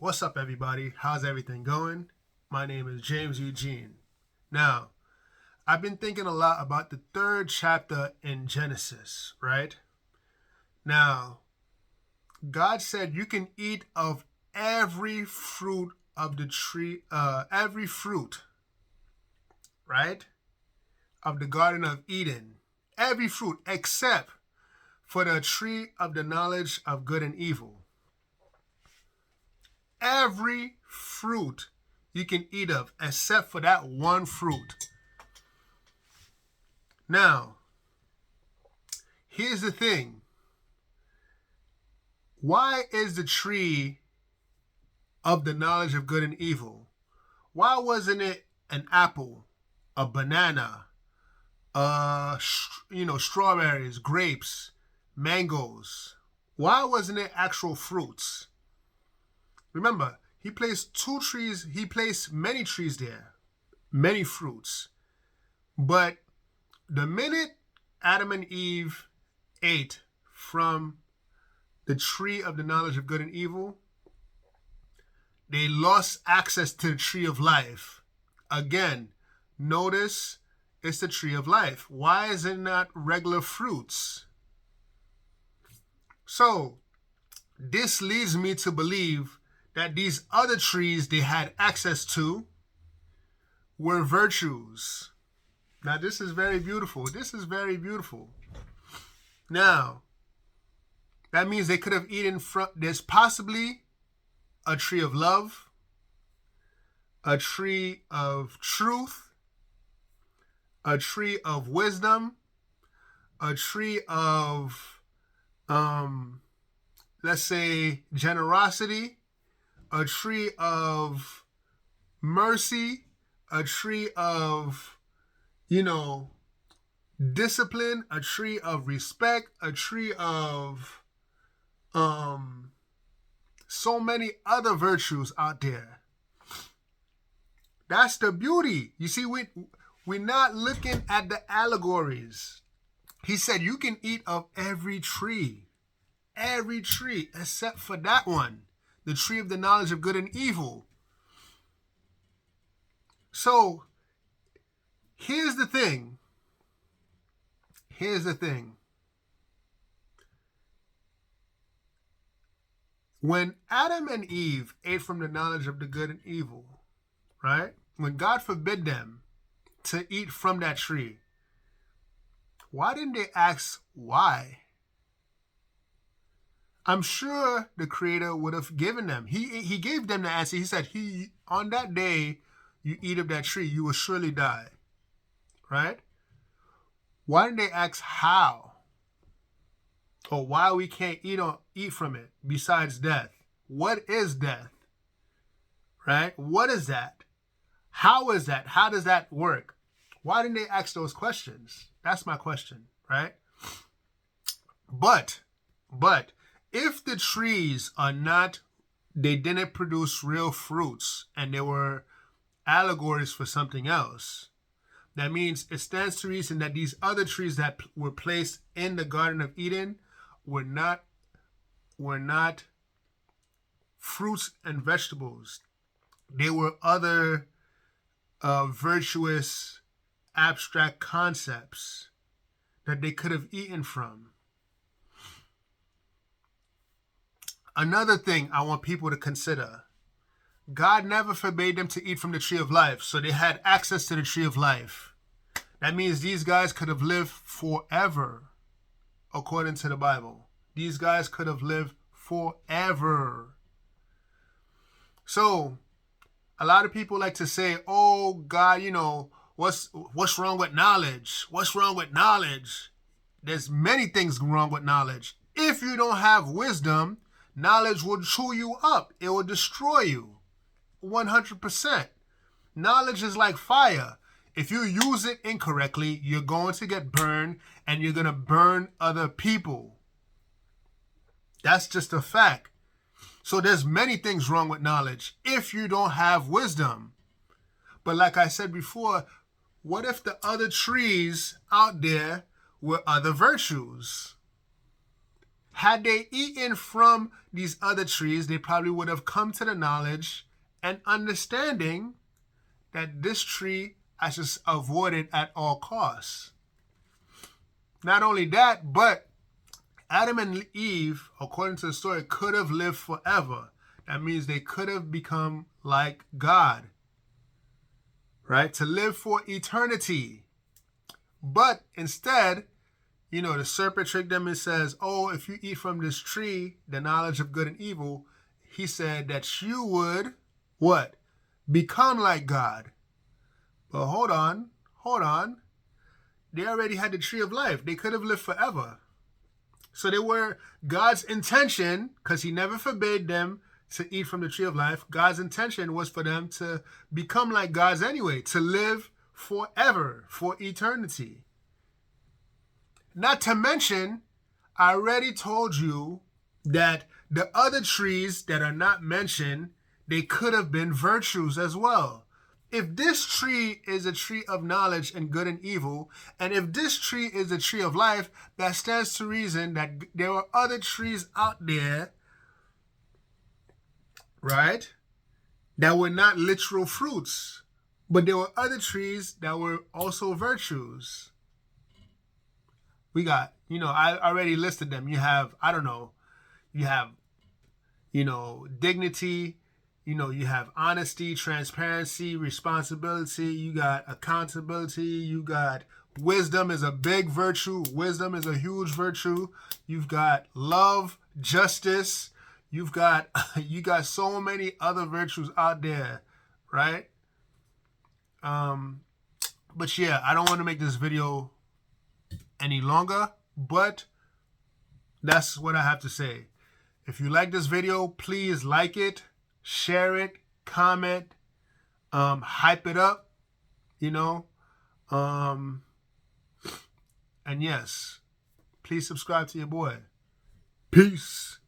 What's up, everybody? How's everything going? My name is James Eugene. Now, I've been thinking a lot about the third chapter in Genesis, right? Now, God said you can eat of every fruit of the tree, every fruit, right? Of the Garden of Eden. Every fruit except for the tree of the knowledge of good and evil. Every fruit you can eat of except for that one fruit. Now, here's the thing. Why is the tree of the knowledge of good and evil? Why wasn't it an apple, a banana, strawberries, grapes, mangoes? Why wasn't it actual fruits? Remember, he placed many trees there, many fruits. But the minute Adam and Eve ate from the tree of the knowledge of good and evil, they lost access to the tree of life. Again, notice it's the tree of life. Why is it not regular fruits? So, this leads me to believe that these other trees they had access to were virtues. Now, this is very beautiful. Now, that means they could have eaten from, there's possibly a tree of love, a tree of truth, a tree of wisdom, a tree of, let's say, generosity, a tree of mercy, a tree of, discipline, a tree of respect, a tree of so many other virtues out there. That's the beauty. You see, we're not looking at the allegories. He said you can eat of every tree except for that one, the tree of the knowledge of good and evil. So here's the thing. When Adam and Eve ate from the knowledge of the good and evil, right? When God forbid them to eat from that tree, why didn't they ask why? I'm sure the Creator would have given them. He gave them the answer. He said, on that day you eat of that tree, you will surely die. Right? Why didn't they ask how? Or why we can't eat from it besides death? What is death? Right? What is that? How is that? How does that work? Why didn't they ask those questions? That's my question, right? But if the trees they didn't produce real fruits and they were allegories for something else, that means it stands to reason that these other trees that were placed in the Garden of Eden were not fruits and vegetables. They were other virtuous, abstract concepts that they could have eaten from. Another thing I want people to consider, God never forbade them to eat from the tree of life, so they had access to the tree of life. That means these guys could have lived forever, according to the Bible. These guys could have lived forever. So, a lot of people like to say, oh, God, what's wrong with knowledge? What's wrong with knowledge? There's many things wrong with knowledge. If you don't have wisdom, knowledge will chew you up. It will destroy you. 100%. Knowledge is like fire. If you use it incorrectly, you're going to get burned and you're going to burn other people. That's just a fact. So there's many things wrong with knowledge if you don't have wisdom. But like I said before, what if the other trees out there were other virtues? Had they eaten from these other trees, they probably would have come to the knowledge and understanding that this tree I should avoid it at all costs. Not only that, but Adam and Eve, according to the story, could have lived forever. That means they could have become like God, right? To live for eternity. But instead, the serpent tricked them and says, oh, if you eat from this tree, the knowledge of good and evil, he said that you would, what? Become like God. But hold on. They already had the tree of life. They could have lived forever. So they were God's intention, because he never forbade them to eat from the tree of life. God's intention was for them to become like gods anyway, to live forever, for eternity. Not to mention, I already told you that the other trees that are not mentioned, they could have been virtues as well. If this tree is a tree of knowledge and good and evil, and if this tree is a tree of life, that stands to reason that there are other trees out there, right, that were not literal fruits, but there were other trees that were also virtues. We got, I already listed them. You have, dignity, you have honesty, transparency, responsibility, you got accountability, you got wisdom is a big virtue, wisdom is a huge virtue, you've got love, justice, you got so many other virtues out there, right? But yeah, I don't want to make this video any longer, but that's what I have to say. If you like this video, please like it, share it, comment, hype it up, and yes, please subscribe to your boy. Peace.